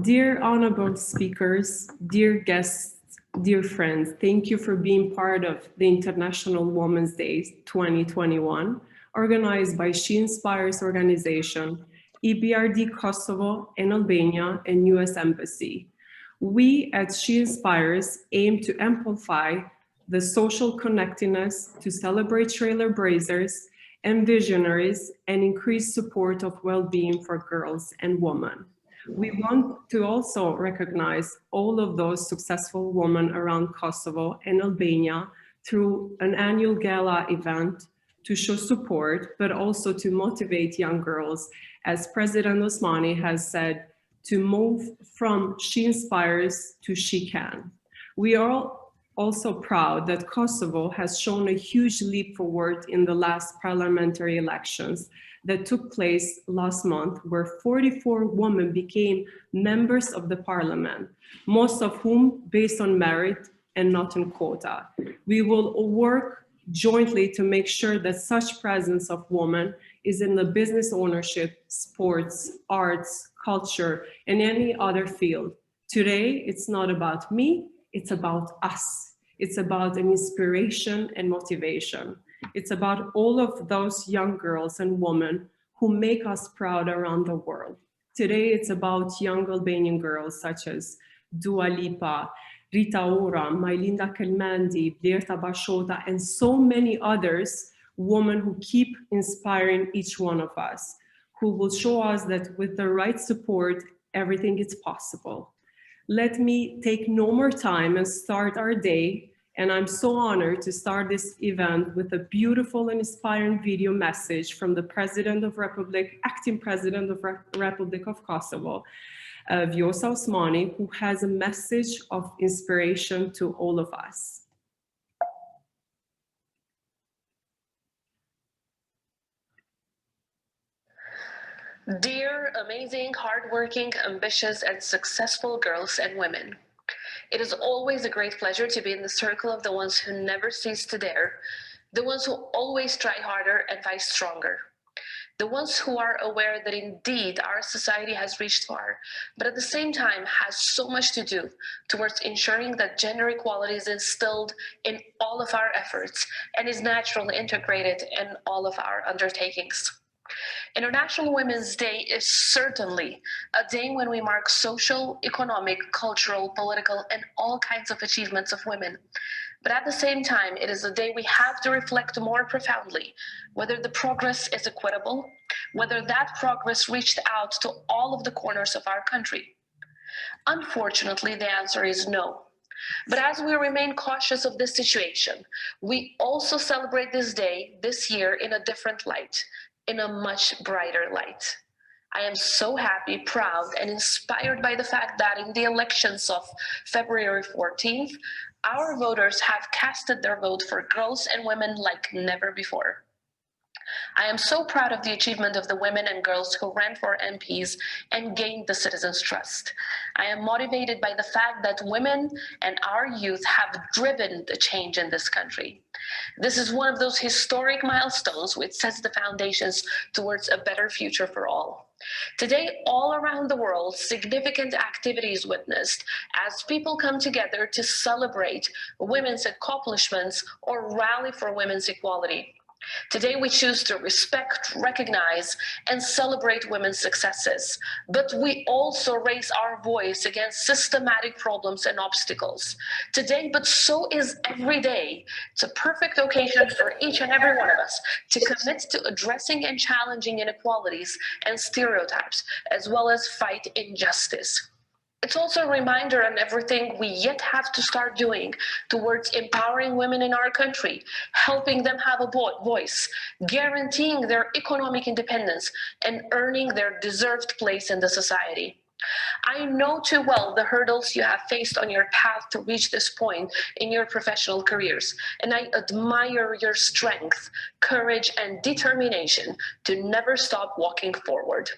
Dear honorable speakers, dear guests, dear friends, thank you for being part of the International Women's Day 2021, organized by She Inspires organization, EBRD Kosovo and Albania, and U.S. Embassy. We at She Inspires aim to amplify the social connectedness to celebrate trailblazers and visionaries and increase support of well-being for girls and women. We want to also recognize all of those successful women around Kosovo and Albania through an annual gala event to show support, but also to motivate young girls, as President Osmani has said, to move from She Inspires to She Can. We are also proud that Kosovo has shown a huge leap forward in the last parliamentary elections that took place last month, where 44 women became members of the parliament, most of whom based on merit and not on quota. We will work jointly to make sure that such presence of women is in the business ownership, sports, arts, culture, and any other field. Today, it's not about me, it's about us. It's about an inspiration and motivation. It's about all of those young girls and women who make us proud around the world. Today, it's about young Albanian girls such as Dua Lipa, Rita Ora, Majlinda Kelmendi, Blerta Bashota, and so many others, women who keep inspiring each one of us, who will show us that with the right support, everything is possible. Let me take no more time and start our day. And I'm so honored to start this event with a beautiful and inspiring video message from the acting President of Republic of Kosovo, Vjosa Osmani, who has a message of inspiration to all of us. Dear, amazing, hardworking, ambitious, and successful girls and women. It is always a great pleasure to be in the circle of the ones who never cease to dare, the ones who always try harder and fight stronger, the ones who are aware that indeed our society has reached far, but at the same time has so much to do towards ensuring that gender equality is instilled in all of our efforts and is naturally integrated in all of our undertakings. International Women's Day is certainly a day when we mark social, economic, cultural, political, and all kinds of achievements of women. But at the same time, it is a day we have to reflect more profoundly whether the progress is equitable, whether that progress reached out to all of the corners of our country. Unfortunately, the answer is no. But as we remain cautious of this situation, we also celebrate this day this year in a different light, in a much brighter light. I am so happy, proud, and inspired by the fact that in the elections of February 14th, our voters have casted their vote for girls and women like never before. I am so proud of the achievement of the women and girls who ran for MPs and gained the citizens' trust. I am motivated by the fact that women and our youth have driven the change in this country. This is one of those historic milestones which sets the foundations towards a better future for all. Today, all around the world, significant activity is witnessed as people come together to celebrate women's accomplishments or rally for women's equality. Today, we choose to respect, recognize, and celebrate women's successes, but we also raise our voice against systematic problems and obstacles. Today, but so is every day, it's a perfect occasion for each and every one of us to commit to addressing and challenging inequalities and stereotypes, as well as fight injustice. It's also a reminder on everything we yet have to start doing towards empowering women in our country, helping them have a voice, guaranteeing their economic independence, and earning their deserved place in the society. I know too well the hurdles you have faced on your path to reach this point in your professional careers, and I admire your strength, courage, and determination to never stop walking forward.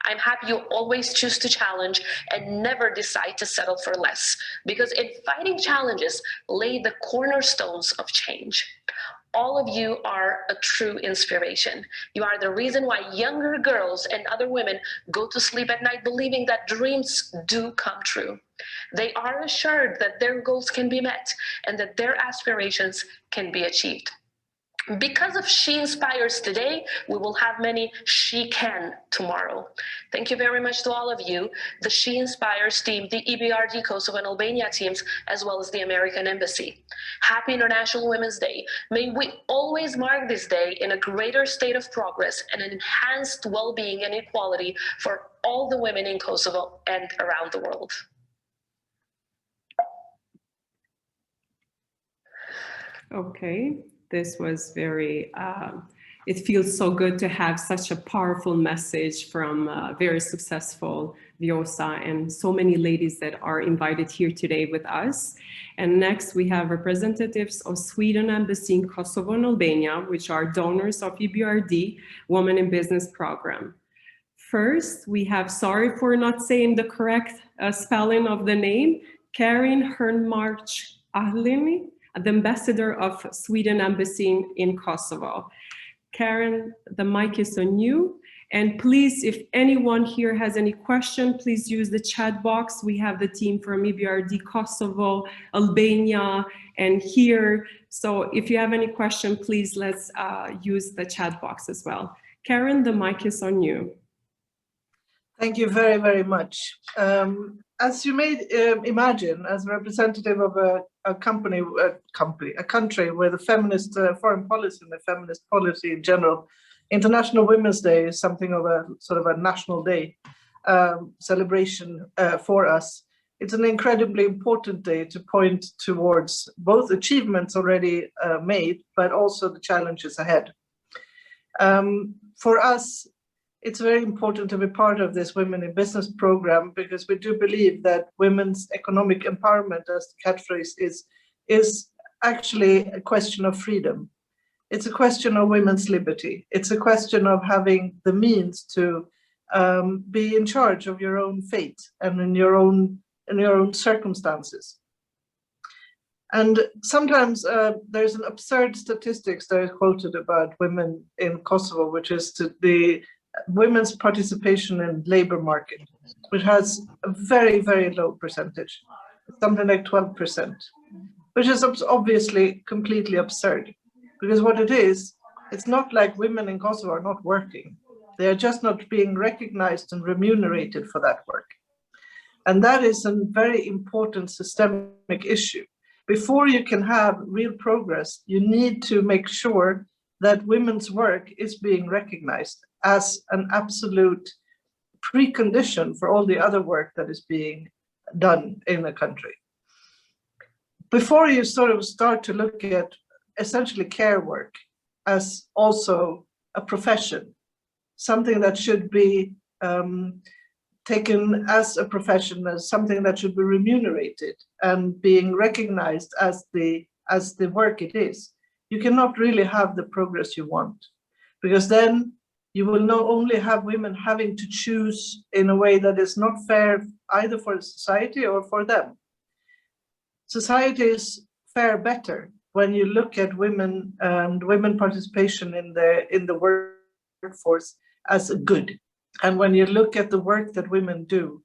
I'm happy you always choose to challenge and never decide to settle for less, because in fighting challenges lay the cornerstones of change. all of you are a true inspiration. You are the reason why younger girls and other women go to sleep at night believing that dreams do come true. They are assured that their goals can be met and that their aspirations can be achieved. Because of She Inspires today, we will have many She Can tomorrow. Thank you very much to all of you, the She Inspires team, the EBRD Kosovo and Albania teams, as well as the American Embassy. Happy International Women's Day. May we always mark this day in a greater state of progress and an enhanced well-being and equality for all the women in Kosovo and around the world. Okay. This was very, it feels so good to have such a powerful message from very successful Vjosa and so many ladies that are invited here today with us. And next we have representatives of Sweden Embassy in Kosovo and Albania, which are donors of EBRD Women in Business Program. First, we have, sorry for not saying the correct spelling of the name, Karin Hernmarch Ahlini, the ambassador of Sweden Embassy in Kosovo. Karen, the mic is on you. And please, if anyone here has any question, please use the chat box. We have the team from EBRD Kosovo, Albania, and here. So if you have any question, please let's use the chat box as well. Karen, the mic is on you. Thank you very, very much. As you may imagine, as a representative of a country with a feminist foreign policy and a feminist policy in general, International Women's Day is something of a sort of a national day celebration for us. It's an incredibly important day to point towards both achievements already made, but also the challenges ahead. For us, it's very important to be part of this Women in Business program because we do believe that women's economic empowerment, as the catchphrase is actually a question of freedom. It's a question of women's liberty. It's a question of having the means to be in charge of your own fate and in your own circumstances. And sometimes there's an absurd statistics that is quoted about women in Kosovo, which is the women's participation in labor market, which has a very, very low percentage, something like 12%, which is obviously completely absurd. Because what it is, it's not like women in Kosovo are not working. They are just not being recognized and remunerated for that work. And that is a very important systemic issue. Before you can have real progress, you need to make sure that women's work is being recognized as an absolute precondition for all the other work that is being done in a country. Before you sort of start to look at essentially care work as also a profession, something that should be taken as a profession, as something that should be remunerated and being recognized as the work it is, you cannot really have the progress you want, because then you will not only have women having to choose in a way that is not fair either for society or for them. Society is fare better when you look at women and women participation in the workforce as a good. And when you look at the work that women do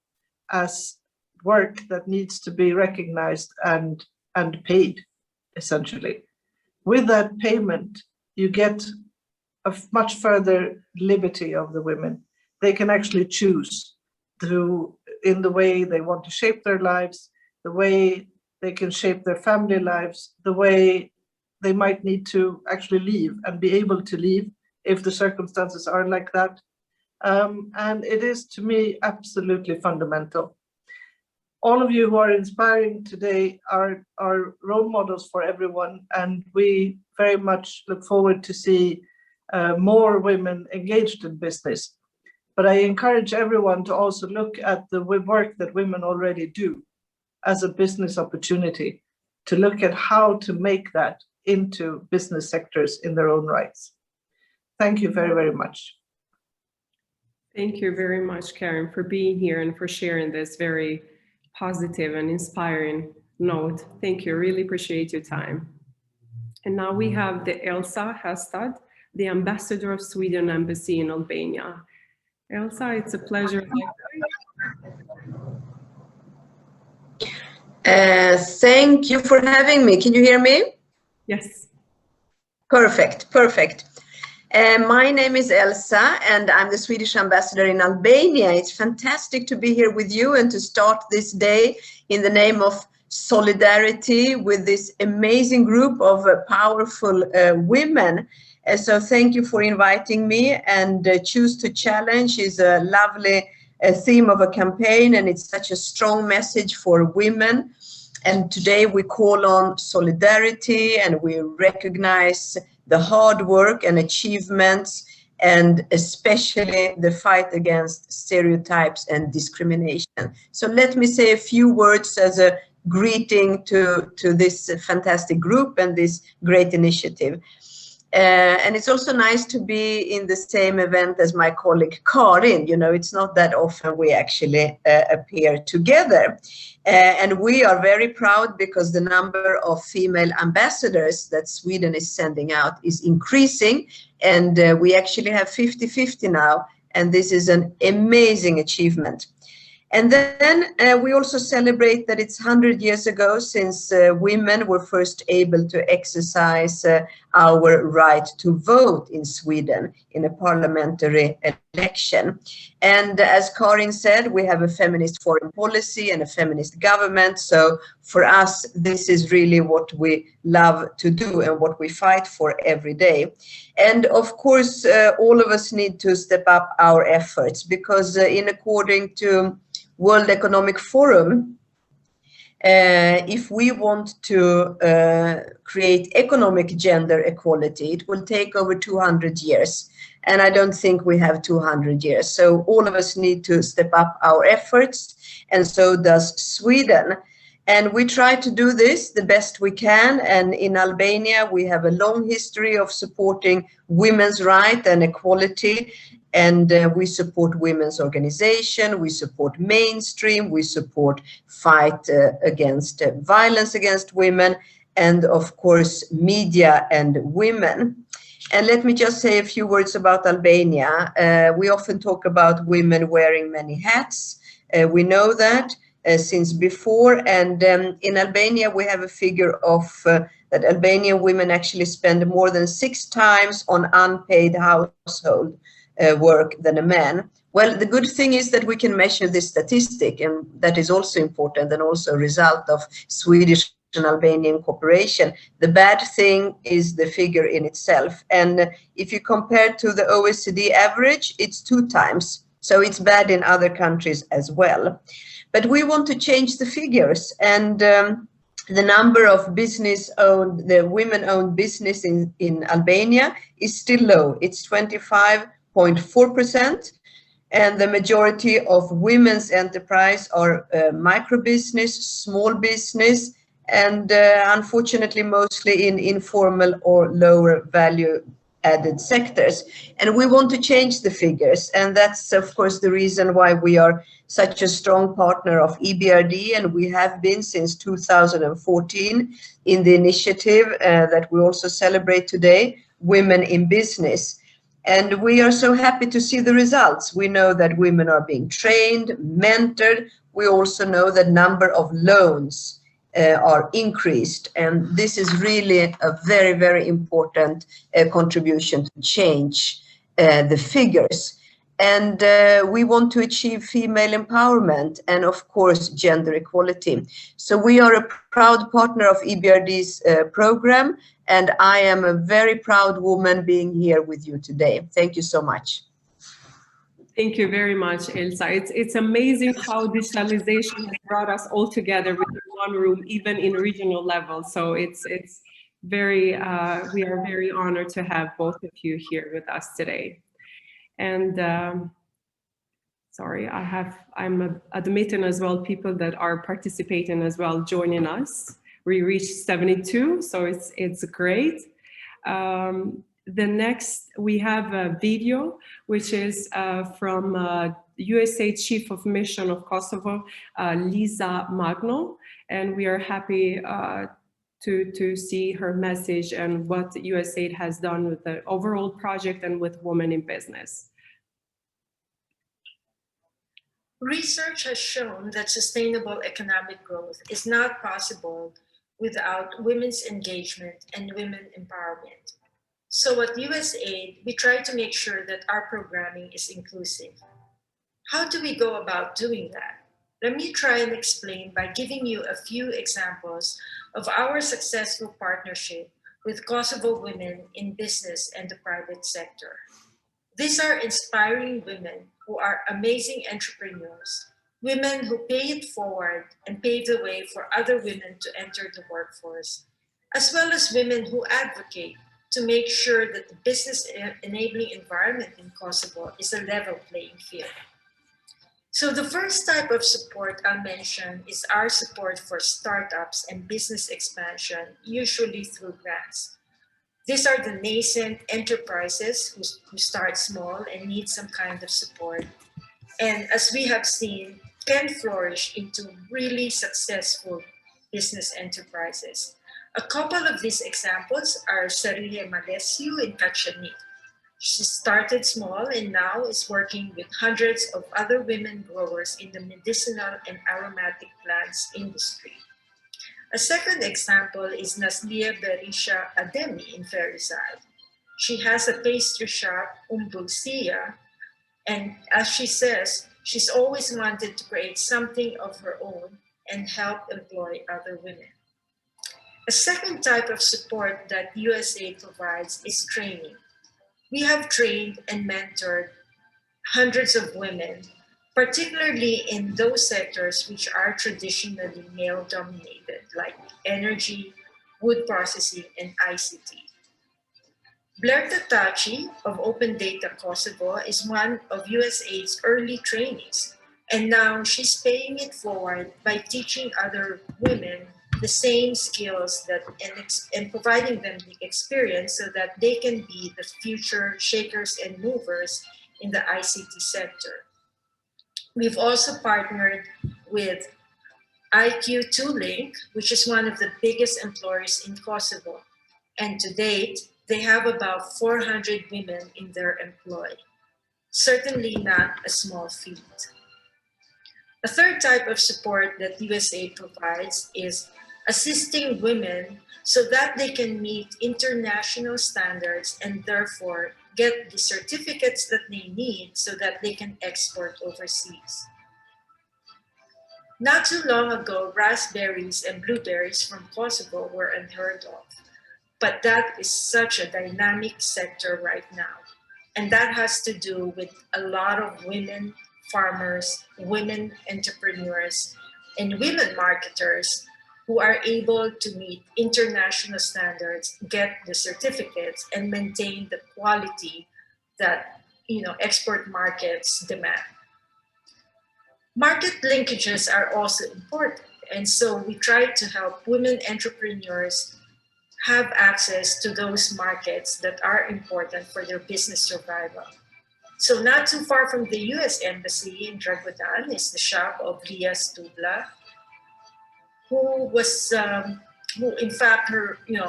as work that needs to be recognized and paid, essentially. With that payment, you get a much further liberty of the women. They can actually choose in the way they want to shape their lives, the way they can shape their family lives, the way they might need to actually leave and be able to leave if the circumstances are like that. And it is, to me, absolutely fundamental. All of you who are inspiring today are role models for everyone, and we very much look forward to see more women engaged in business. But I encourage everyone to also look at the work that women already do as a business opportunity, to look at how to make that into business sectors in their own rights. Thank you very, very much. Thank you very much, Karen, for being here and for sharing this very positive and inspiring note. Thank you. Really appreciate your time. And now we have the Elsa Hestad, the ambassador of Sweden Embassy in Albania. Elsa, it's a pleasure. Thank you for having me. Can you hear me? Yes. Perfect, perfect. My name is Elsa and I'm the Swedish ambassador in Albania. It's fantastic to be here with you and to start this day in the name of solidarity with this amazing group of powerful women. So thank you for inviting me, and Choose to Challenge is a lovely theme of a campaign, and it's such a strong message for women. And today we call on solidarity, and we recognize the hard work and achievements, and especially the fight against stereotypes and discrimination. So let me say a few words as a greeting to this fantastic group and this great initiative. And it's also nice to be in the same event as my colleague Karin. You know, it's not that often we actually appear together. And we are very proud because the number of female ambassadors that Sweden is sending out is increasing. And we actually have 50-50 now. And this is an amazing achievement. And then we also celebrate that it's 100 years ago since women were first able to exercise our right to vote in Sweden in a parliamentary election. And as Karin said, we have a feminist foreign policy and a feminist government. So for us, this is really what we love to do and what we fight for every day. And of course, all of us need to step up our efforts, because according to World Economic Forum, if we want to create economic gender equality, it will take over 200 years. And I don't think we have 200 years. So all of us need to step up our efforts, and so does Sweden. And we try to do this the best we can. And in Albania, we have a long history of supporting women's rights and equality. And we support women's organization, we support mainstream, we support fight against violence against women, and of course, media and women. And let me just say a few words about Albania. We often talk about women wearing many hats. We know that since before. And in Albania, we have a figure of that Albanian women actually spend more than 6 times on unpaid household work than a man. Well, the good thing is that we can measure this statistic, and that is also important, and also a result of Swedish and Albanian cooperation. The bad thing is the figure in itself. And if you compare to the OECD average, it's 2 times. So it's bad in other countries as well. But we want to change the figures, and the number of business-owned, the women-owned business in Albania is still low. It's 25.4%, and the majority of women's enterprise are micro business, small business, and unfortunately mostly in informal or lower value added sectors. And we want to change the figures, and that's of course the reason why we are such a strong partner of EBRD, and we have been since 2014 in the initiative that we also celebrate today, Women in Business. And we are so happy to see the results. We know that women are being trained, mentored. We also know that number of loans are increased. And this is really a very, very important contribution to change the figures. And we want to achieve female empowerment and, of course, gender equality. So we are a proud partner of EBRD's program, and I am a very proud woman being here with you today. Thank you so much. Thank you very much, Elsa. It's amazing how digitalization has brought us all together within one room, even in regional level. So it's very, we are very honored to have both of you here with us today. And sorry, I'm admitting as well people that are participating as well, joining us. We reached 72, so it's great. The next, we have a video, which is from USA Chief of Mission of Kosovo, Lisa Magno, and we are happy to see her message and what USAID has done with the overall project and with women in business. Research has shown that sustainable economic growth is not possible without women's engagement and women empowerment. So at USAID, we try to make sure that our programming is inclusive. How do we go about doing that? Let me try and explain by giving you a few examples of our successful partnership with Kosovo women in business and the private sector. These are inspiring women who are amazing entrepreneurs, women who pay it forward and pave the way for other women to enter the workforce, as well as women who advocate to make sure that the business enabling environment in Kosovo is a level playing field. So the first type of support I'll mention is our support for startups and business expansion, usually through grants. These are the nascent enterprises who start small and need some kind of support. And as we have seen, can flourish into really successful business enterprises. A couple of these examples are Sarille Malesiu in Kachanit. She started small and now is working with hundreds of other women growers in the medicinal and aromatic plants industry. A second example is Naslia Berisha Ademi in Ferizai. She has a pastry shop, Umbulsia, and as she says, she's always wanted to create something of her own and help employ other women. A second type of support that USAID provides is training. We have trained and mentored hundreds of women, particularly in those sectors which are traditionally male-dominated, like energy, wood processing, and ICT. Blerta Tachi of Open Data Kosovo is one of USAID's early trainees, and now she's paying it forward by teaching other women the same skills and providing them the experience so that they can be the future shakers and movers in the ICT sector. We've also partnered with IQ2Link, which is one of the biggest employers in Kosovo. And to date, they have about 400 women in their employ. Certainly not a small feat. A third type of support that USAID provides is assisting women so that they can meet international standards and therefore get the certificates that they need so that they can export overseas. Not too long ago, raspberries and blueberries from Kosovo were unheard of, but that is such a dynamic sector right now. And that has to do with a lot of women farmers, women entrepreneurs, and women marketers who are able to meet international standards, get the certificates, and maintain the quality that export markets demand. Market linkages are also important, and so we try to help women entrepreneurs have access to those markets that are important for their business survival. So not too far from the U.S. Embassy in Dragodan is the shop of Lia Stubla, who in fact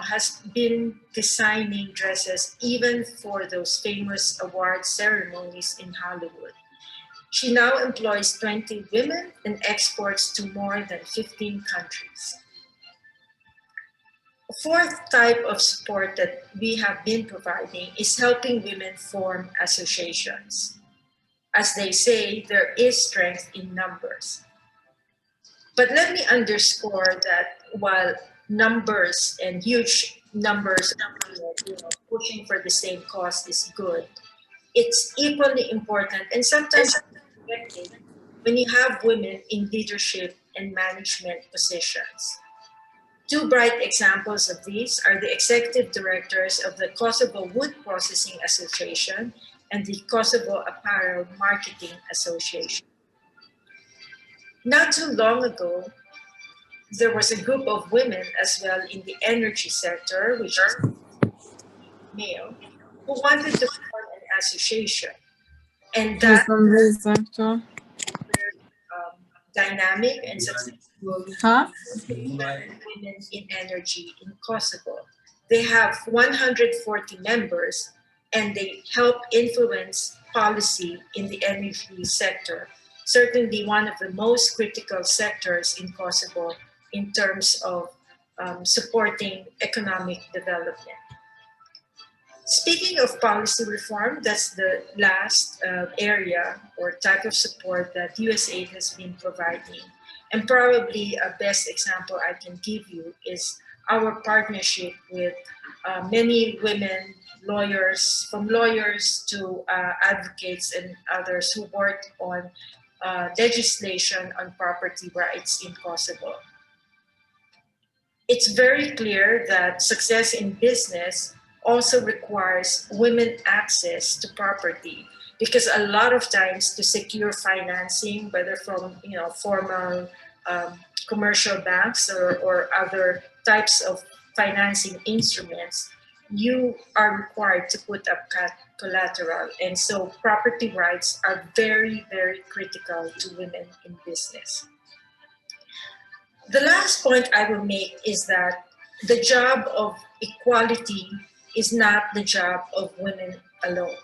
has been designing dresses even for those famous award ceremonies in Hollywood. She now employs 20 women and exports to more than 15 countries. A fourth type of support that we have been providing is helping women form associations. As they say, there is strength in numbers. But let me underscore that while numbers and huge numbers pushing for the same cause is good, it's equally important and sometimes unexpected when you have women in leadership and management positions. Two bright examples of these are the executive directors of the Kosovo Wood Processing Association and the Kosovo Apparel Marketing Association. Not too long ago, there was a group of women as well in the energy sector, which is male, who wanted to form an association. And that dynamic and successful Women in Energy in Kosovo. They have 140 members and they help influence policy in the energy sector, certainly one of the most critical sectors in Kosovo in terms of supporting economic development. Speaking of policy reform, that's the last area or type of support that USAID has been providing. And probably a best example I can give you is our partnership with many women lawyers, from lawyers to advocates and others who work on legislation on property rights in Kosovo. It's very clear that success in business also requires women access to property, because a lot of times to secure financing, whether from formal commercial banks or other types of financing instruments, you are required to put up collateral. And so property rights are very, very critical to women in business. The last point I will make is that the job of equality is not the job of women alone.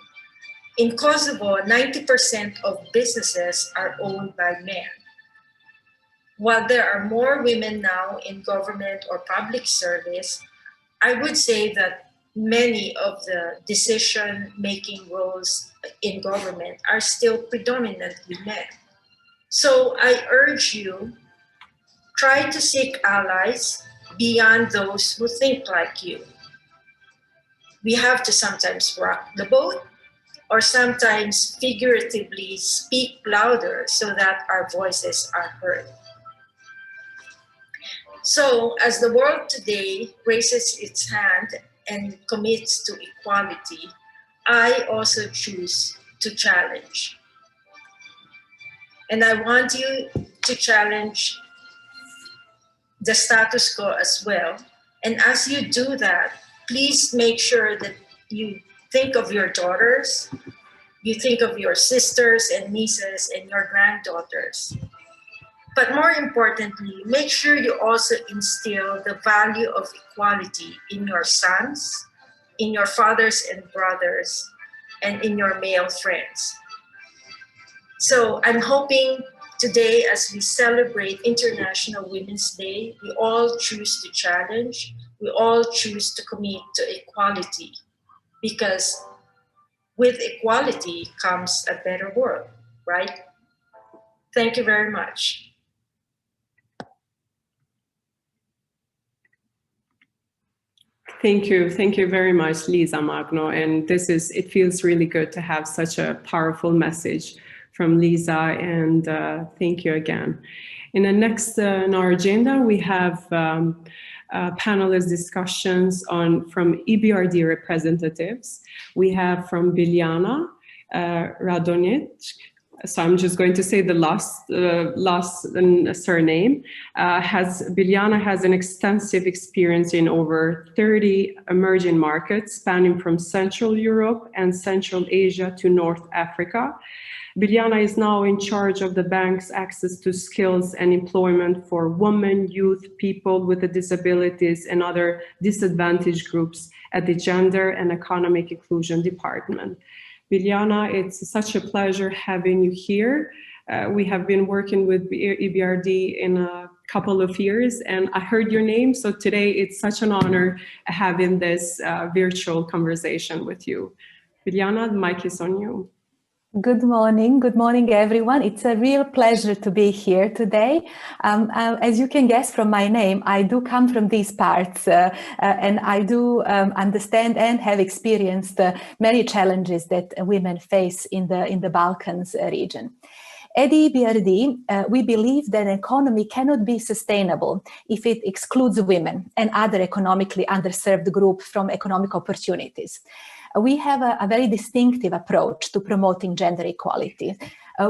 In Kosovo, 90% of businesses are owned by men. While there are more women now in government or public service, I would say that many of the decision-making roles in government are still predominantly men. So I urge you, try to seek allies beyond those who think like you. We have to sometimes rock the boat or sometimes figuratively speak louder so that our voices are heard. So as the world today raises its hand and commits to equality, I also choose to challenge. And I want you to challenge the status quo as well. And as you do that, please make sure that you think of your daughters, you think of your sisters and nieces and your granddaughters. But more importantly, make sure you also instill the value of equality in your sons, in your fathers and brothers, and in your male friends. So I'm hoping today, as we celebrate International Women's Day, we all choose to challenge, we all choose to commit to equality, because with equality comes a better world, right? Thank you very much. Thank you very much, Lisa Magno. And it feels really good to have such a powerful message from Lisa, and thank you again. In the next in our agenda, we have panelist discussions from EBRD representatives. We have from Biljana Radonic. So I'm just going to say the last surname. Biljana has an extensive experience in over 30 emerging markets, spanning from Central Europe and Central Asia to North Africa. Biljana is now in charge of the bank's access to skills and employment for women, youth, people with disabilities, and other disadvantaged groups at the Gender and Economic Inclusion Department. Biljana, it's such a pleasure having you here. We have been working with EBRD in a couple of years, and I heard your name, so today it's such an honor having this virtual conversation with you. Biljana, the mic is on you. Good morning everyone. It's a real pleasure to be here today. As you can guess from my name, I do come from these parts and I do understand and have experienced many challenges that women face in the Balkans region. At EBRD, we believe that an economy cannot be sustainable if it excludes women and other economically underserved groups from economic opportunities. We have a very distinctive approach to promoting gender equality.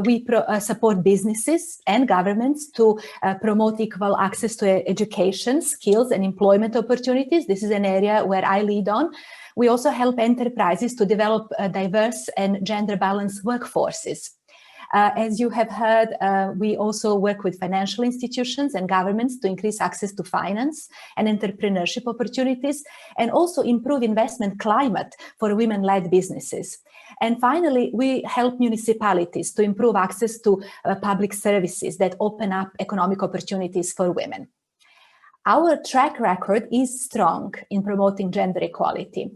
We support businesses and governments to promote equal access to education, skills, and employment opportunities. This is an area where I lead on. We also help enterprises to develop diverse and gender-balanced workforces. As you have heard, we also work with financial institutions and governments to increase access to finance and entrepreneurship opportunities, and also improve investment climate for women-led businesses. And finally, we help municipalities to improve access to public services that open up economic opportunities for women. Our track record is strong in promoting gender equality.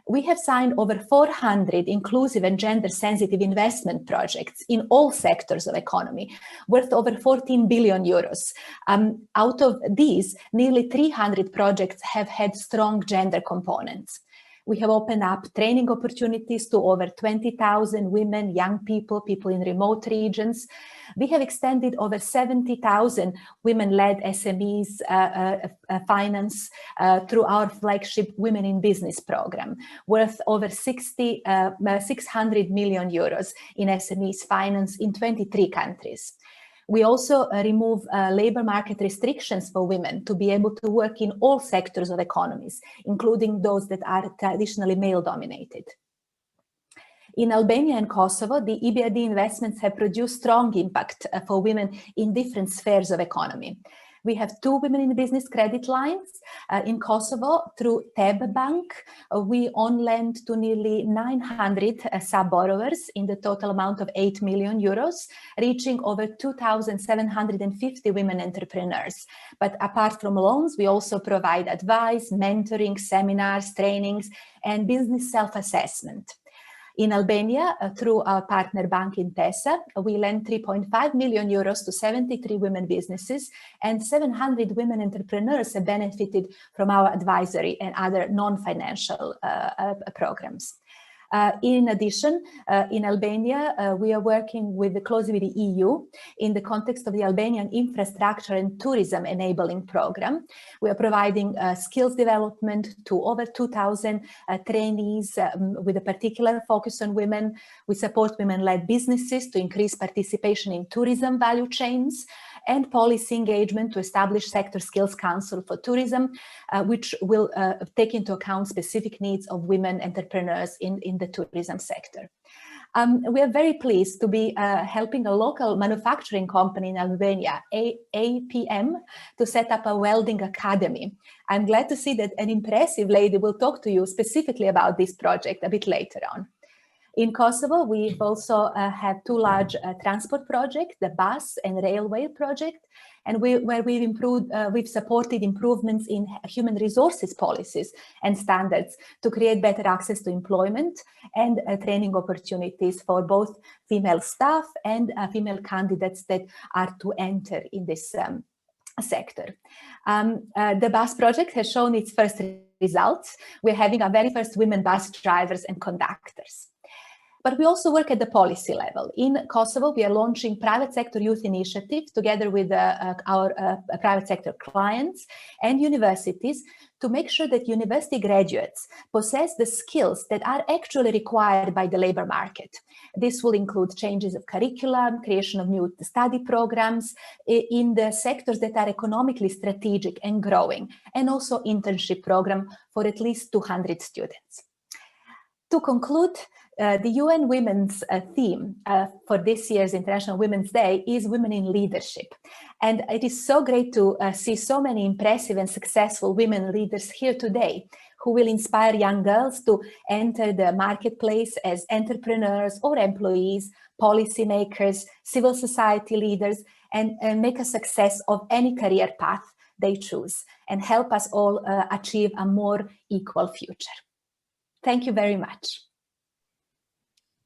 We have signed over 400 inclusive and gender-sensitive investment projects in all sectors of economy, worth over 14 billion euros. Out of these, nearly 300 projects have had strong gender components. We have opened up training opportunities to over 20,000 women, young people, people in remote regions. We have extended over 70,000 women-led SMEs finance through our flagship Women in Business program, worth over 600 million euros in SMEs finance in 23 countries. We also remove labor market restrictions for women to be able to work in all sectors of economies, including those that are traditionally male-dominated. In Albania and Kosovo, the EBRD investments have produced strong impact for women in different spheres of economy. We have 2 women in business credit lines. In Kosovo, through TEB Bank, we on-lend to nearly 900 sub-borrowers in the total amount of 8 million euros, reaching over 2,750 women entrepreneurs. But apart from loans, we also provide advice, mentoring, seminars, trainings, and business self-assessment. In Albania, through our partner bank Intesa, we lend 3.5 million euros to 73 women businesses, and 700 women entrepreneurs have benefited from our advisory and other non-financial programs. In addition, in Albania, we are working closely with the EU in the context of the Albanian Infrastructure and Tourism Enabling Program. We are providing skills development to over 2,000 trainees with a particular focus on women. We support women-led businesses to increase participation in tourism value chains, and policy engagement to establish Sector Skills Council for Tourism, which will take into account specific needs of women entrepreneurs in the tourism sector. We are very pleased to be helping a local manufacturing company in Albania, APM, to set up a welding academy. I'm glad to see that an impressive lady will talk to you specifically about this project a bit later on. In Kosovo, we also have 2 large transport projects, the bus and railway project, and where we've supported improvements in human resources policies and standards to create better access to employment and training opportunities for both female staff and female candidates that are to enter in this sector. The bus project has shown its first results. We're having our very first women bus drivers and conductors. But we also work at the policy level. In Kosovo, we are launching private sector youth initiatives together with our private sector clients and universities to make sure that university graduates possess the skills that are actually required by the labor market. This will include changes of curriculum, creation of new study programs in the sectors that are economically strategic and growing, and also internship program for at least 200 students. To conclude, the UN Women's theme for this year's International Women's Day is Women in Leadership. And it is so great to see so many impressive and successful women leaders here today who will inspire young girls to enter the marketplace as entrepreneurs or employees, policymakers, civil society leaders, and make a success of any career path they choose and help us all achieve a more equal future. Thank you very much.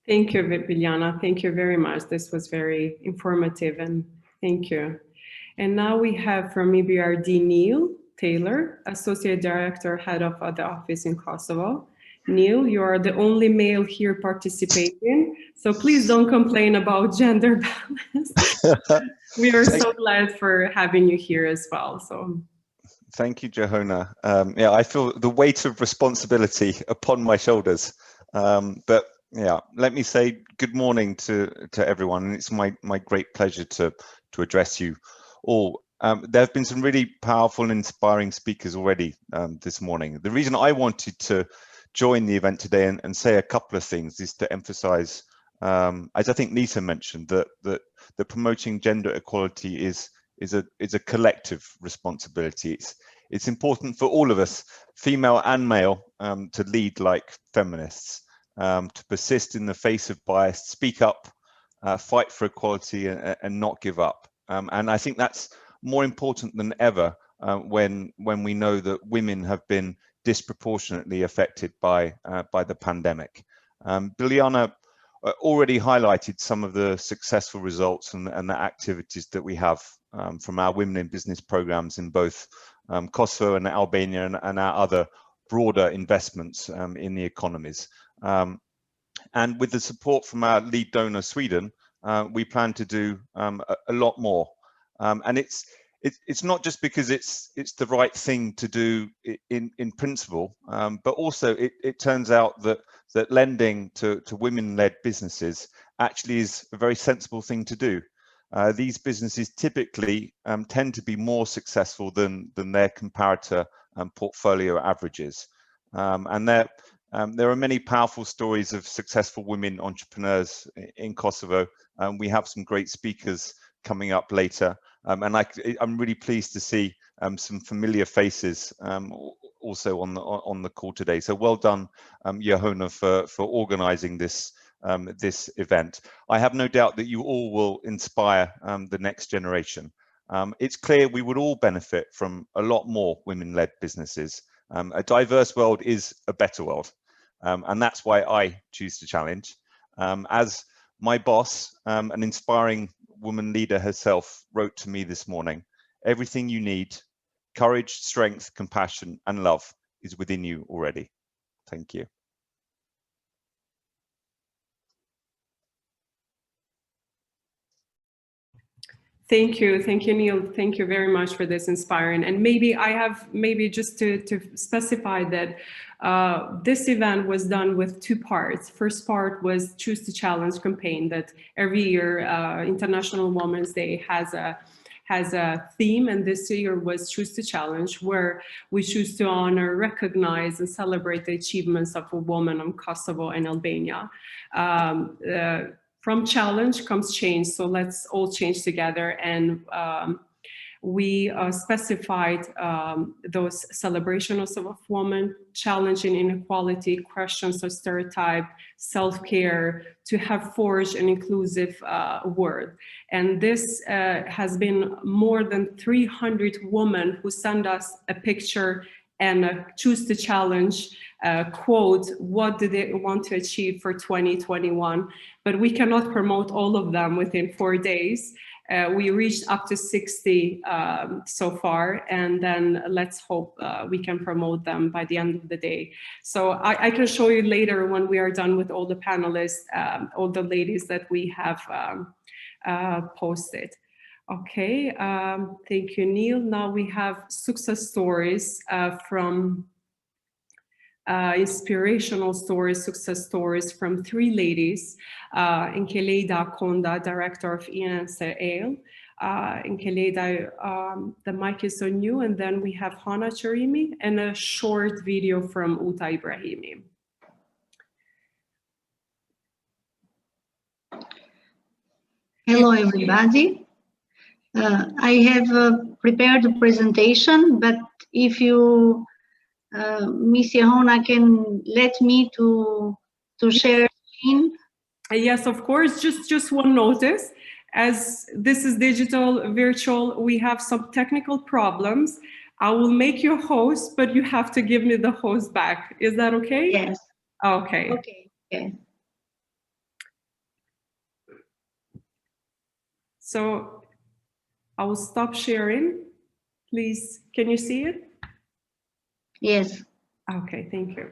Thank you, Biljana. Thank you very much. This was very informative, and thank you. And now we have from EBRD Neil Taylor, Associate Director, Head of the Office in Kosovo. Neil, you are the only male here participating, so please don't complain about gender balance. We are so glad for having you here as well. So. Thank you, Johanna. Yeah, I feel the weight of responsibility upon my shoulders, but yeah, let me say good morning to everyone, and it's my great pleasure to address you all. There have been some really powerful and inspiring speakers already this morning. The reason I wanted to join the event today and say a couple of things is to emphasize As I think Nisa mentioned, that promoting gender equality is a collective responsibility. It's important for all of us, female and male, to lead like feminists, to persist in the face of bias, speak up, fight for equality, and not give up. And I think that's more important than ever when we know that women have been disproportionately affected by the pandemic. Biljana already highlighted some of the successful results and the activities that we have from our Women in Business programs in both Kosovo and Albania and our other broader investments in the economies. And with the support from our lead donor, Sweden, we plan to do a lot more. And it's not just because it's the right thing to do in principle, but also it turns out that lending to women-led businesses actually is a very sensible thing to do. These businesses typically tend to be more successful than their comparator portfolio averages. And there are many powerful stories of successful women entrepreneurs in Kosovo. We have some great speakers coming up later. And I'm really pleased to see some familiar faces also on the call today. So well done, Johanna, for organizing this event. I have no doubt that you all will inspire the next generation. It's clear we would all benefit from a lot more women-led businesses. A diverse world is a better world. And that's why I choose to challenge. As my boss, an inspiring woman leader herself, wrote to me this morning, everything you need, courage, strength, compassion, and love is within you already. Thank you. Thank you, Neil. Thank you very much for this inspiring. And maybe just to specify that this event was done with two parts. First part was Choose to Challenge campaign that every year International Women's Day has a theme, and this year was Choose to Challenge, where we choose to honor, recognize, and celebrate the achievements of a woman in Kosovo and Albania. From challenge comes change, so let's all change together. And we specified those celebrations of women, challenging inequality, questions of stereotype, self-care, to have forged an inclusive world. And this has been more than 300 women who send us a picture and choose to challenge quote, what do they want to achieve for 2021? But we cannot promote all of them within 4 days. We reached up to 60 so far, and then let's hope we can promote them by the end of the day. So I can show you later when we are done with all the panelists, all the ladies that we have posted. Okay, thank you, Neil. Now we have success stories from inspirational stories, success stories from three ladies. Nkeleida Konda, director of ENSAL. Nkeleida, the mic is on you, and then we have Hana Charimi and a short video from Uta Ibrahimi. Hello, everybody. I have prepared a presentation, but if you, Miss Johanna, can let me to share screen. Yes, of course. Just one notice. As this is digital, virtual, we have some technical problems. I will make you host, but you have to give me the host back. Is that okay? Yes. Okay. Okay. Yeah. So I will stop sharing. Please, can you see it? Yes. Okay, thank you.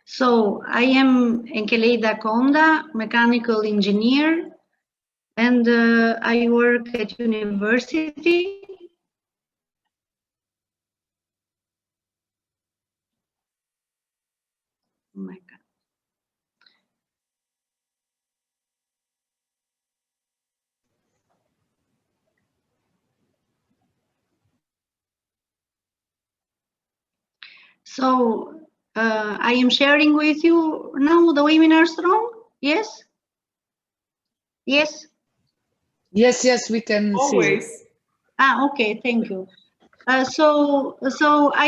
So I am Nkeleida Konda, mechanical engineer, and I work at university. Oh my God. So I am sharing with you now. The women are strong. Yes. Yes. Yes, we can see you. Always. Ah, okay. Thank you. So I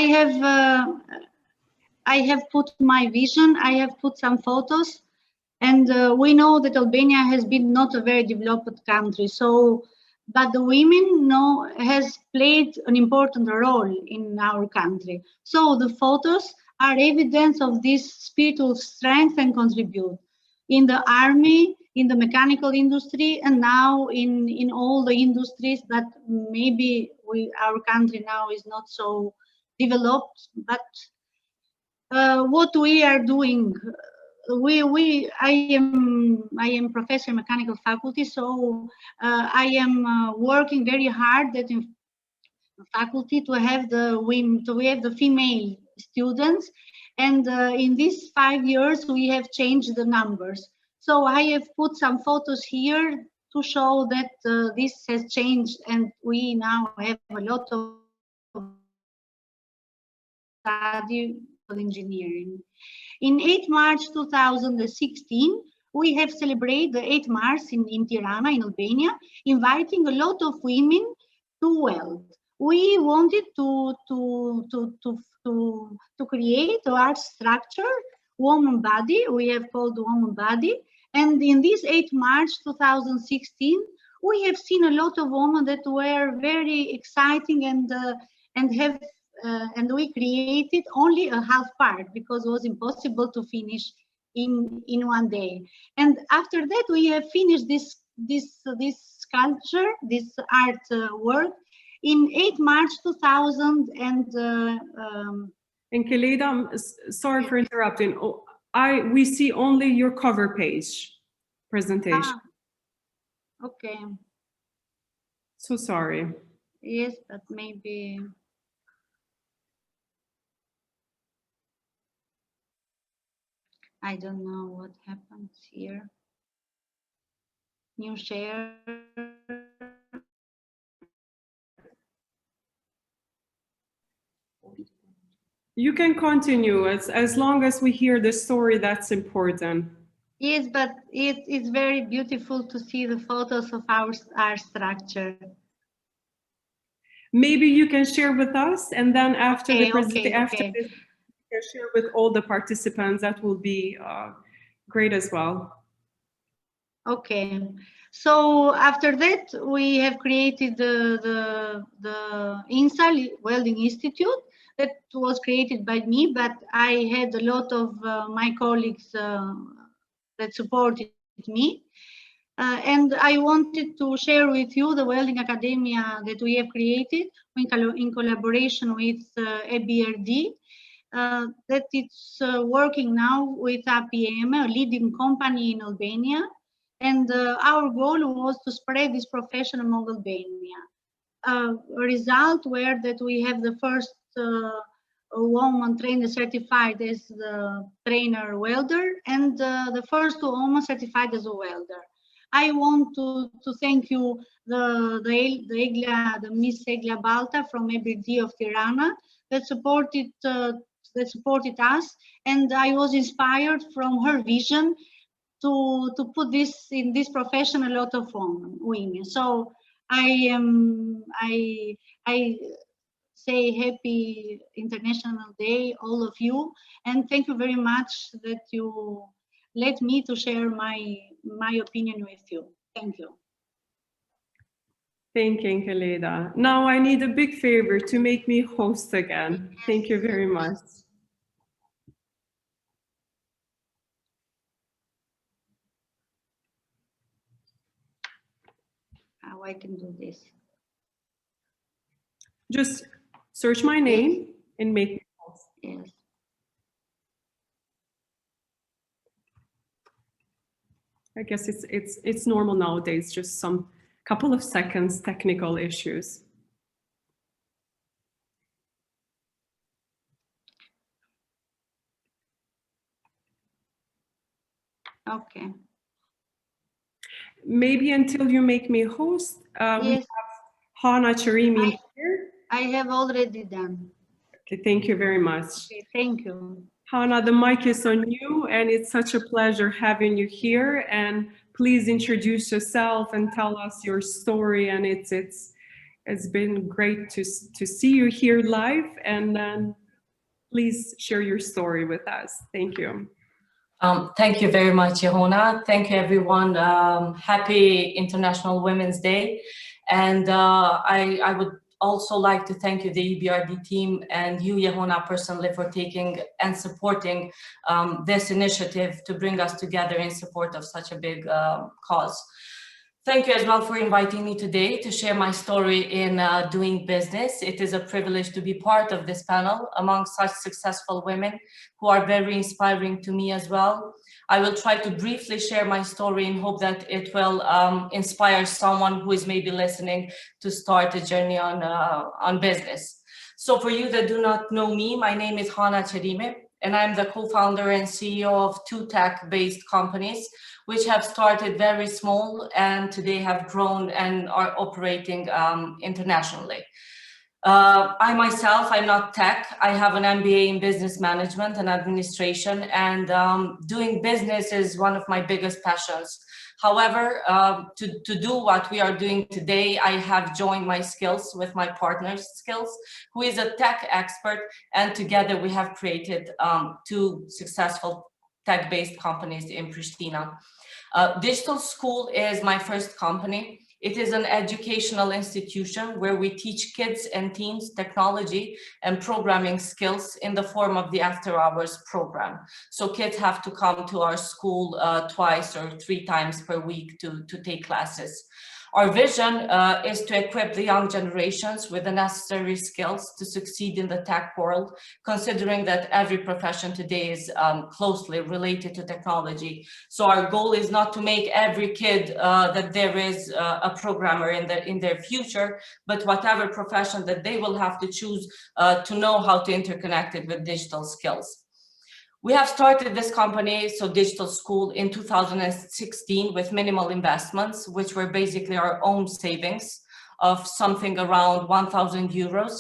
have put my vision. I have put some photos, and we know that Albania has been not a very developed country. So, but the women has played an important role in our country. So the photos are evidence of this spiritual strength and contribute in the army, in the mechanical industry, and now in all the industries that maybe our country now is not so developed, but what we are doing, I am professor in mechanical faculty, so I am working very hard that in faculty to have the female students, and in these 5 years we have changed the numbers. So I have put some photos here to show that this has changed, and we now have a lot of study engineering. In 8 March 2016, we have celebrated the 8 March in Tirana, in Albania, inviting a lot of women to weld. We wanted to create an art structure, woman body, we have called woman body. And in this 8 March 2016, we have seen a lot of women that were very exciting and we created only a half part because it was impossible to finish in one day. And after that, we have finished this sculpture, this art work in 8 March 2000. And Khaleda, I'm sorry for interrupting. We see only your cover page presentation. Okay. So sorry. Yes, but maybe. I don't know what happens here. New share. You can continue as long as we hear the story. That's important. Yes, but it's very beautiful to see the photos of our structure. Maybe you can share with us, and then after the presentation, okay. This, you can share with all the participants. That will be great as well. Okay. So after that, we have created the INSAL Welding Institute that was created by me, but I had a lot of my colleagues that supported me. And I wanted to share with you the Welding Academia that we have created in collaboration with EBRD, that it's working now with APM, a leading company in Albania. And our goal was to spread this profession among Albania. A result were that we have the first woman trained certified as the trainer welder, and the first woman certified as a welder. I want to thank you, the Miss Egla Balta from EBRD of Tirana that supported us, and I was inspired from her vision to put this in this profession a lot of women. So I say happy International Day, all of you, and thank you very much that you let me to share my opinion with you. Thank you. Thank you, Khaleda. Now I need a big favor to make me host again. Thank you very much. How I can do this? Just search my name and make me host. Yes. I guess it's normal nowadays, just some couple of seconds technical issues. Okay. Maybe until you make me host, we have Hana Charimi here. I have already done. Okay, thank you very much. Okay, thank you. Hannah, the mic is on you, and it's such a pleasure having you here. And please introduce yourself and tell us your story. And it's been great to see you here live. And then please share your story with us. Thank you. Thank you very much, Yehona. Thank you, everyone. Happy International Women's Day. And I would also like to thank you, the EBRD team, and you, Yehona, personally for taking and supporting this initiative to bring us together in support of such a big cause. Thank you as well for inviting me today to share my story in doing business. It is a privilege to be part of this panel among such successful women who are very inspiring to me as well. I will try to briefly share my story in hope that it will inspire someone who is maybe listening to start a journey on business. So for you that do not know me, my name is Hannah Cherime, and I'm the co-founder and CEO of two tech-based companies, which have started very small and today have grown and are operating internationally. I myself, I'm not tech. I have an MBA in business management and administration, and doing business is one of my biggest passions. However, to do what we are doing today, I have joined my skills with my partner's skills, who is a tech expert, and together we have created two successful tech-based companies in Pristina. Digital School is my first company. It is an educational institution where we teach kids and teens technology and programming skills in the form of the after hours program. So kids have to come to our school twice or 3 times per week to take classes. Our vision is to equip the young generations with the necessary skills to succeed in the tech world, considering that every profession today is closely related to technology. So our goal is not to make every kid that there is a programmer in their future, but whatever profession that they will have to choose to know how to interconnect it with digital skills. We have started this company, so Digital School, in 2016 with minimal investments, which were basically our own savings of something around 1,000 euros.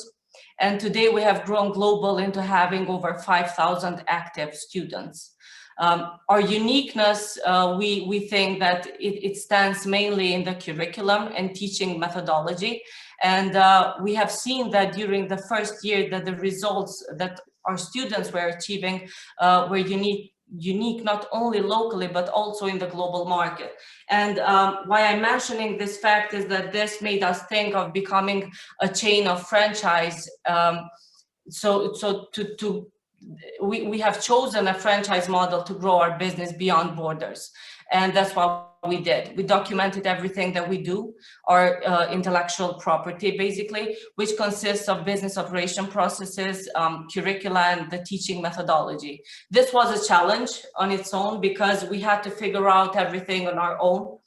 And today we have grown global into having over 5,000 active students. Our uniqueness, we think that it stands mainly in the curriculum and teaching methodology. And we have seen that during the first year that the results that our students were achieving were unique not only locally, but also in the global market. And why I'm mentioning this fact is that this made us think of becoming a chain of franchise. We have chosen a franchise model to grow our business beyond borders. And that's what we did. We documented everything that we do, our intellectual property, basically, which consists of business operation processes, curricula, and the teaching methodology. This was a challenge on its own because we had to figure out everything on our own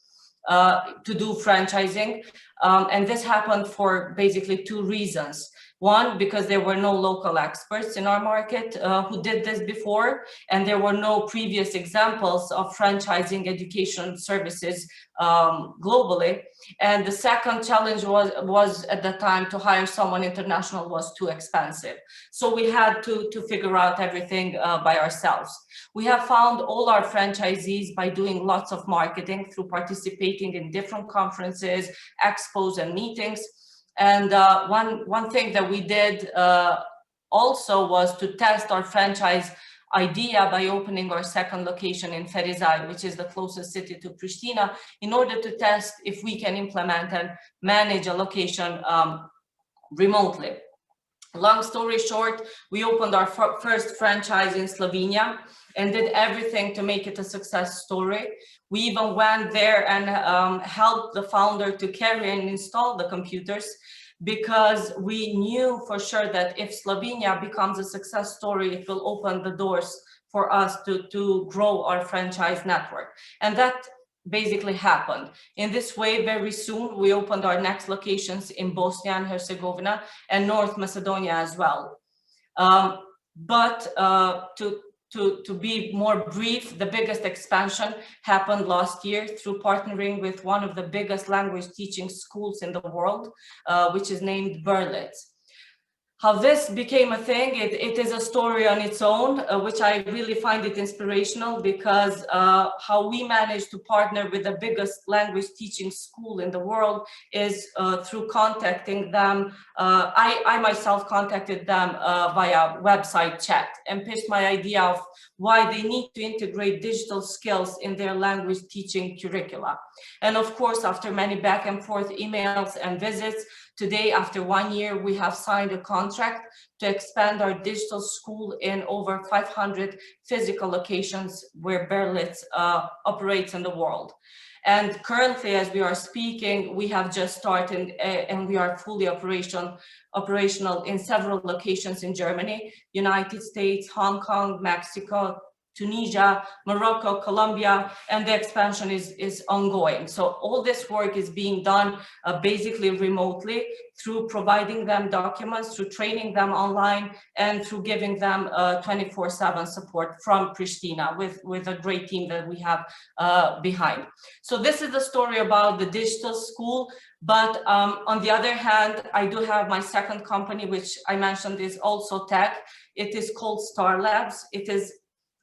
to do franchising. And this happened for basically 2 reasons. One, because there were no local experts in our market who did this before, and there were no previous examples of franchising education services globally. And the second challenge was at the time to hire someone international was too expensive. So we had to figure out everything by ourselves. We have found all our franchisees by doing lots of marketing through participating in different conferences, expos, and meetings. And one thing that we did also was to test our franchise idea by opening our second location in Ferizaj, which is the closest city to Pristina, in order to test if we can implement and manage a location remotely. Long story short, we opened our first franchise in Slovenia and did everything to make it a success story. We even went there and helped the founder to carry and install the computers, because we knew for sure that if Slovenia becomes a success story, it will open the doors for us to grow our franchise network. And that basically happened. In this way, very soon, we opened our next locations in Bosnia and Herzegovina and North Macedonia as well. To be more brief, the biggest expansion happened last year through partnering with one of the biggest language teaching schools in the world, which is named Berlitz. How this became a thing, it is a story on its own, which I really find it inspirational, because how we managed to partner with the biggest language teaching school in the world is through contacting them. I myself contacted them via website chat and pitched my idea of why they need to integrate digital skills in their language teaching curricula. And of course, after many back and forth emails and visits, today, after 1 year, we have signed a contract to expand our digital school in over 500 physical locations where Berlitz operates in the world. And currently, as we are speaking, we have just started and we are fully operational in several locations in Germany, United States, Hong Kong, Mexico, Tunisia, Morocco, Colombia, and the expansion is ongoing. So all this work is being done basically remotely through providing them documents, through training them online, and through giving them 24/7 support from Pristina with a great team that we have behind. So this is the story about the digital school. But on the other hand, I do have my second company, which I mentioned is also tech. It is called Star Labs.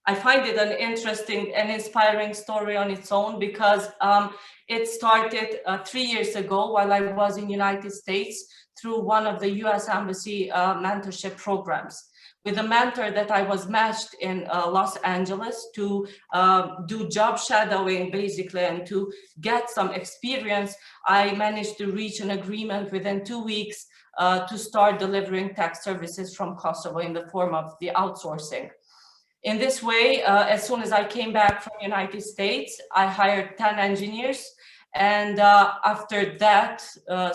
I find it an interesting and inspiring story on its own, because it started 3 years ago while I was in the United States through one of the U.S. Embassy mentorship programs. With a mentor that I was matched in Los Angeles to do job shadowing basically and to get some experience, I managed to reach an agreement within 2 weeks to start delivering tech services from Kosovo in the form of the outsourcing. In this way, as soon as I came back from the United States, I hired 10 engineers. And after that,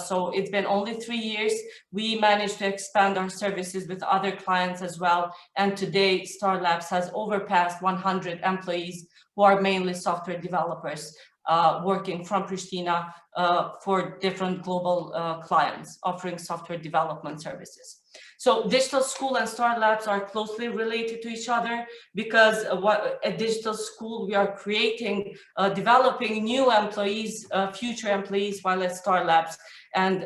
so it's been only 3 years, we managed to expand our services with other clients as well. And today, Star Labs has overpassed 100 employees who are mainly software developers working from Pristina for different global clients offering software development services. So digital school and Star Labs are closely related to each other, because a digital school, we are creating, developing new employees, future employees, while at Star Labs and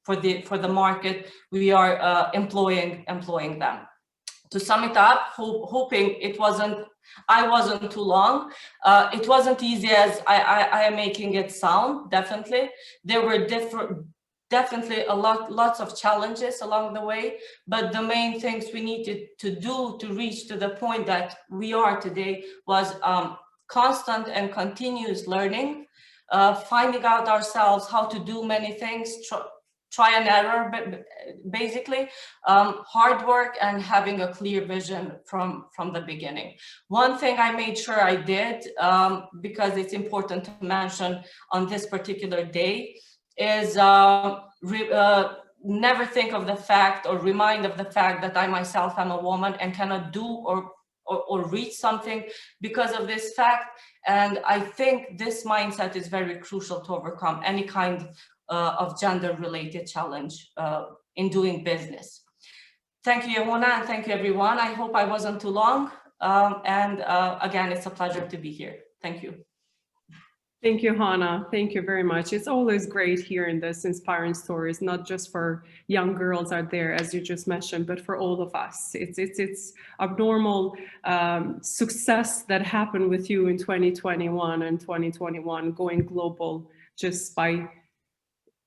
for the market, we are employing them. To sum it up, hoping I wasn't too long. It wasn't easy as I am making it sound, definitely. There were definitely lots of challenges along the way, but the main things we needed to do to reach to the point that we are today was constant and continuous learning, finding out ourselves how to do many things, try and error, basically, hard work, and having a clear vision from the beginning. One thing I made sure I did, because it's important to mention on this particular day, is never think of the fact or remind of the fact that I myself am a woman and cannot do or reach something because of this fact. And I think this mindset is very crucial to overcome any kind of gender-related challenge in doing business. Thank you, Yehona, and thank you, everyone. I hope I wasn't too long. Again, it's a pleasure to be here. Thank you. Thank you, Hannah. Thank you very much. It's always great hearing this inspiring stories, not just for young girls out there, as you just mentioned, but for all of us. It's abnormal success that happened with you in 2021 and 2021, going global just by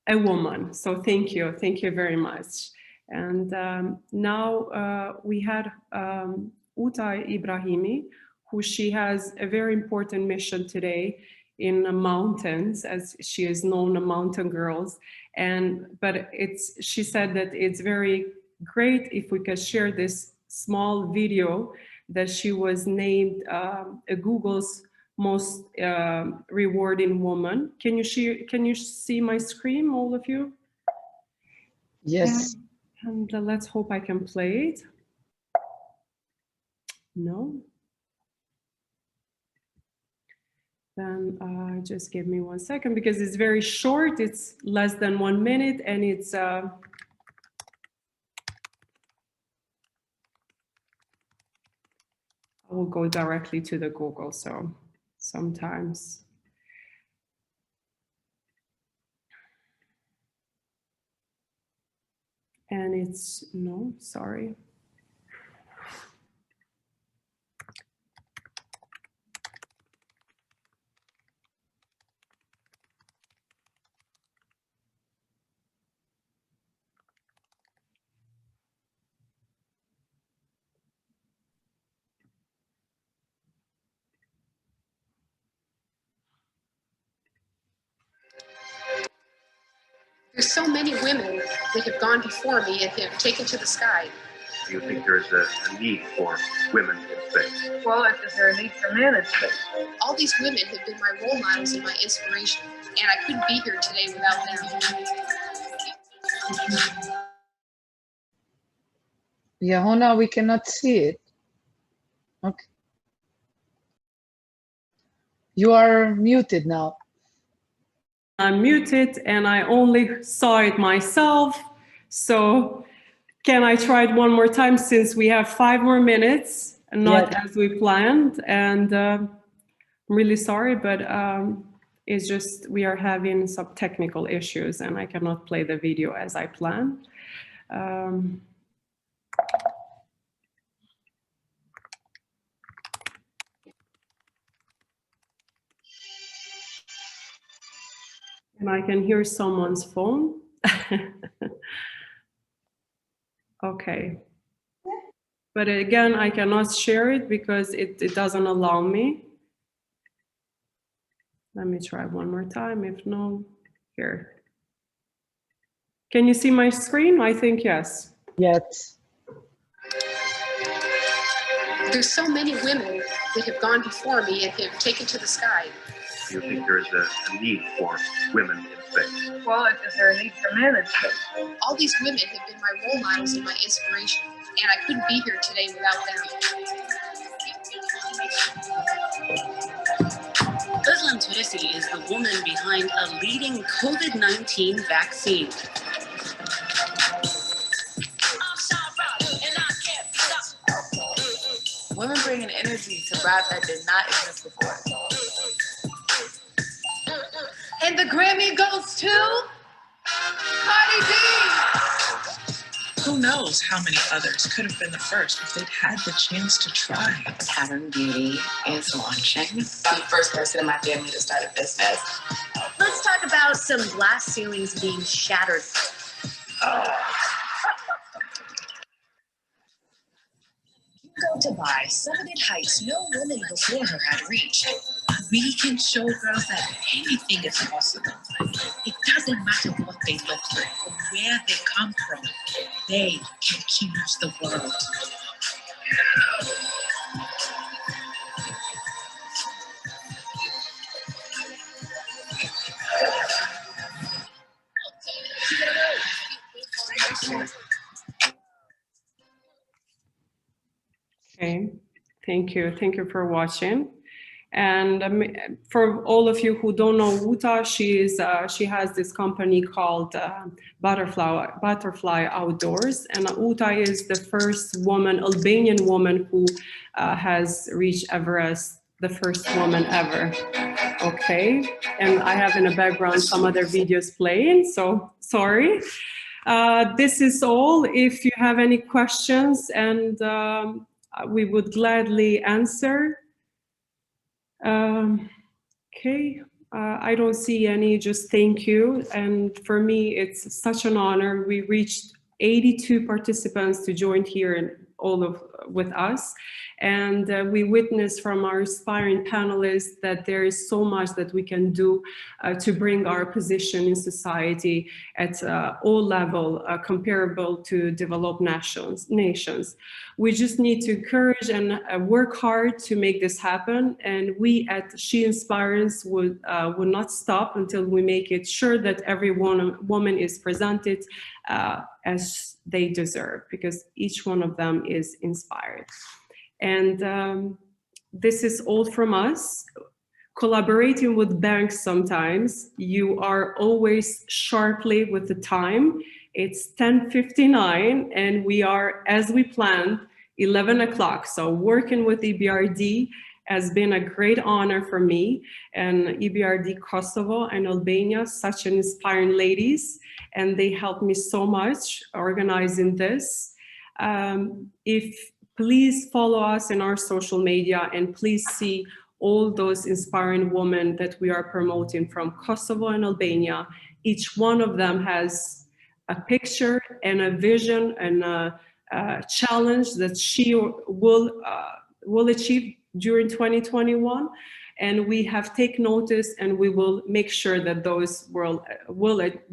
a woman. So thank you very much. And now we had Utay Ibrahimi, who she has a very important mission today in the mountains, as she is known, a mountain girls. But she said that it's very great if we could share this small video that she was named Google's most rewarding woman. Can you see my screen, all of you? Yes. And let's hope I can play it. No. Then just give me 1 second, because it's very short. It's less than 1 minute, and it's I will go directly to the Google, so sometimes. And it's, no, sorry. There's so many women that have gone before me and have taken to the sky. Do you think there's a need for women in space? Well, is there a need for men in space? All these women have been my role models and my inspiration, and I couldn't be here today without them. Yahona, we cannot see it. Okay. You are muted now. I'm muted and I only saw it myself. So can I try it one more time since we have 5 more minutes and not as we planned? And I'm really sorry, but it's just we are having some technical issues and I cannot play the video as I planned. And I can hear someone's phone. Okay. But again, I cannot share it because it doesn't allow me. Let me try one more time. If no, here. Can you see my screen? I think yes. Yes. There's so many women that have gone before me and have taken to the sky. Do you think there's a need for women in space? Well, is there a need for men in space? All these women have been my role models and my inspiration, and I couldn't be here today without them. Özlem Türeci is the woman behind a leading COVID-19 vaccine. Women bring an energy to rap that did not exist before. And the Grammy goes to Cardi B. Who knows how many others could have been the first if they'd had the chance to try. Pattern Beauty is launching. I'm the first person in my family to start a business. Let's talk about some glass ceilings being shattered. Go to buy some of the heights no woman before her had reached. We can show girls that anything is possible. It doesn't matter what they look like or where they come from. They can change the world. Okay, thank you. Thank you for watching. And for all of you who don't know Uta, she has this company called Butterfly Outdoors. And Uta is the first woman, Albanian woman who has reached Everest, the first woman ever. Okay, and I have in the background some other videos playing, so sorry. This is all. If you have any questions, and we would gladly answer. Okay, I don't see any, just thank you. And for me, it's such an honor. We reached 82 participants to join here and with us. And we witnessed from our aspiring panelists that there is so much that we can do to bring our position in society at all level comparable to developed nations. We just need to encourage and work hard to make this happen. And we at She Inspires will not stop until we make it sure that every woman is presented as they deserve, because each one of them is inspired. And this is all from us. Collaborating with banks sometimes, you are always sharply with the time. It's 10:59 and we are, as we planned, 11 o'clock. So working with EBRD has been a great honor for me and EBRD Kosovo and Albania, such an inspiring ladies, and they helped me so much organizing this. Please follow us in our social media and please see all those inspiring women that we are promoting from Kosovo and Albania. Each one of them has a picture and a vision and a challenge that she will achieve during 2021. And we have taken notice and we will make sure that those will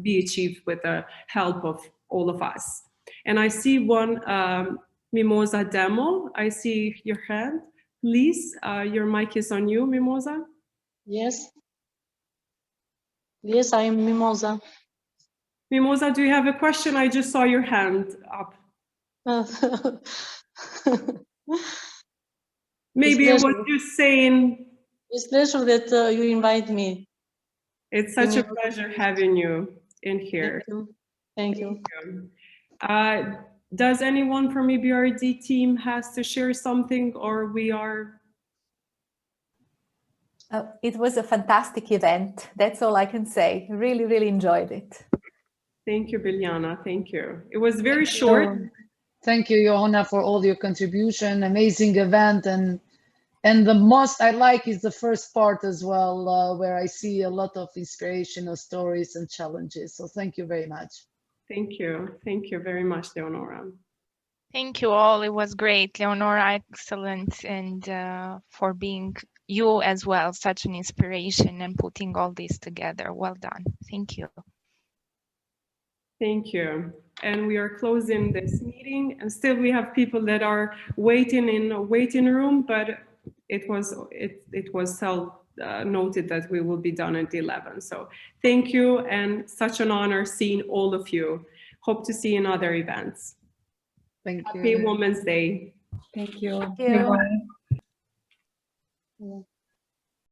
be achieved with the help of all of us. And I see one Mimosa demo. I see your hand. Please, your mic is on you, Mimosa. Yes. Yes, I am Mimosa. Mimosa, do you have a question? I just saw your hand up. Maybe I was just saying. It's a pleasure that you invite me. It's such a pleasure having you in here. Thank you. Does anyone from EBRD team has to share something, or we are? It was a fantastic event. That's all I can say. Really, really enjoyed it. Thank you, Biljana. Thank you. It was very short. Thank you, Johanna, for all your contribution. Amazing event, and the most I like is the first part as well, where I see a lot of inspirational stories and challenges. So thank you very much. Thank you. Thank you very much, Leonora. Thank you all. It was great. Leonora, excellent. And for being you as well, such an inspiration and putting all this together. Well done. Thank you. Thank you. And we are closing this meeting, and still we have people that are waiting in a waiting room, but it was noted that we will be done at 11. So thank you, and such an honor seeing all of you. Hope to see you in other events. Thank you. Happy Women's Day. Thank you. Goodbye. Yeah.